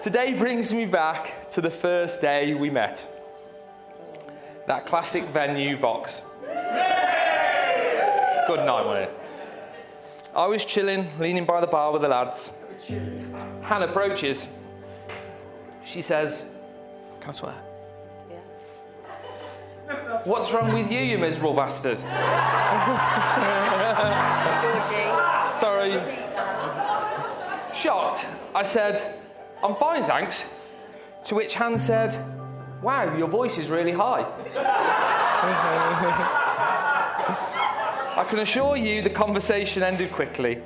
Today brings me back to the first day we met. That classic venue, Vox. Good night, wasn't it? I was chilling, leaning by the bar with the lads. Hannah approaches. She says, "Can I swear?" Yeah. "What's wrong with you, you miserable bastard?" Sorry. Shocked, I said, "I'm fine, thanks." To which Han said, "Wow, your voice is really high." I can assure you the conversation ended quickly.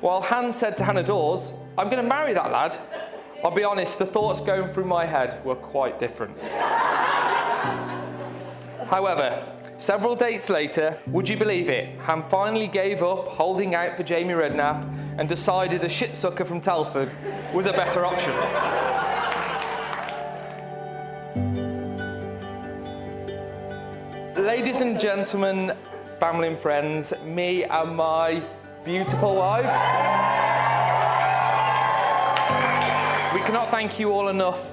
While Han said to Hannah Dawes, "I'm going to marry that lad," I'll be honest, the thoughts going through my head were quite different. However, several dates later, would you believe it, Han finally gave up holding out for Jamie Redknapp and decided a shitsucker from Telford was a better option. Ladies and gentlemen, family and friends, me and my beautiful wife. We cannot thank you all enough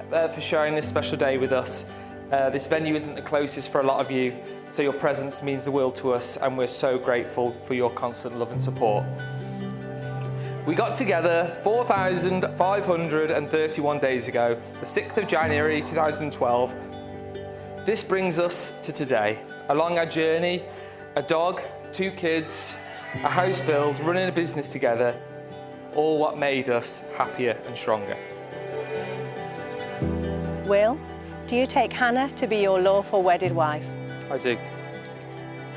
for sharing this special day with us. This venue isn't the closest for a lot of you, so your presence means the world to us, and we're so grateful for your constant love and support. We got together 4,531 days ago, the 6th of January 2012. This brings us to today. Along our journey, a dog, 2 kids, a house build, running a business together, all what made us happier and stronger. Will, do you take Hannah to be your lawful wedded wife? I do.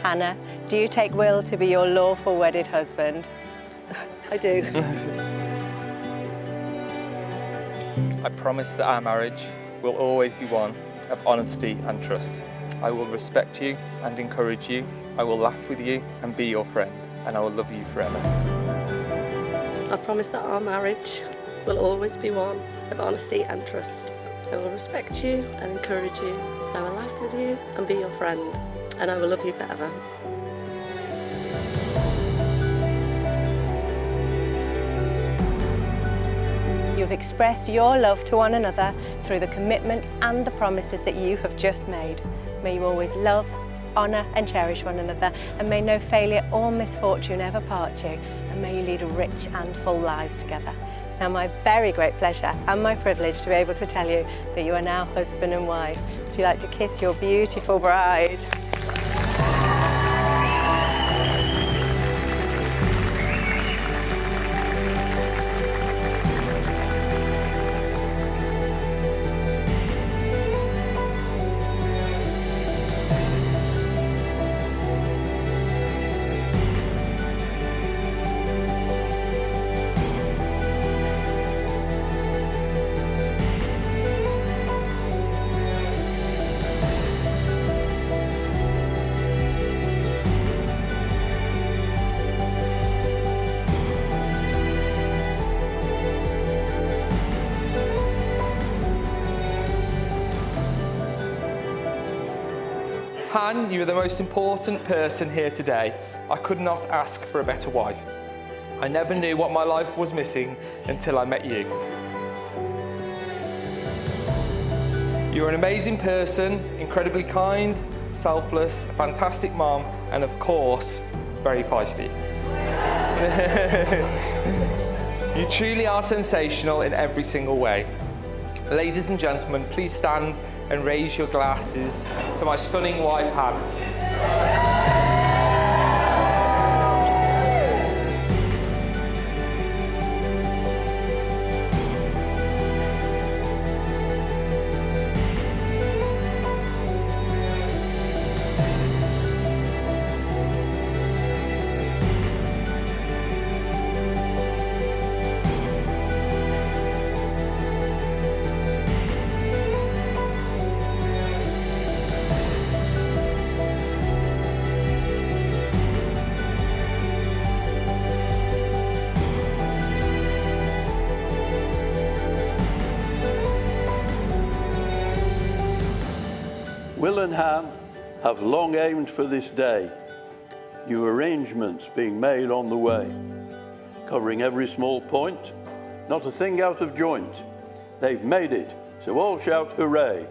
Hannah, do you take Will to be your lawful wedded husband? I do. I promise that our marriage will always be one of honesty and trust. I will respect you and encourage you. I will laugh with you and be your friend, and I will love you forever. I promise that our marriage will always be one of honesty and trust. I will respect you and encourage you. I will laugh with you and be your friend, and I will love you forever. You've expressed your love to one another through the commitment and the promises that you have just made. May you always love, honour and cherish one another, and may no failure or misfortune ever part you, and may you lead rich and full lives together. It's now my very great pleasure and my privilege to be able to tell you that you are now husband and wife. Would you like to kiss your beautiful bride? Han, you are the most important person here today. I could not ask for a better wife. I never knew what my life was missing until I met you. You're an amazing person, incredibly kind, selfless, a fantastic mom, and of course, very feisty. You truly are sensational in every single way. Ladies and gentlemen, please stand and raise your glasses to my stunning wife, Han. Will and Han have long aimed for this day, new arrangements being made on the way, covering every small point, not a thing out of joint, They've made it. So all shout hooray.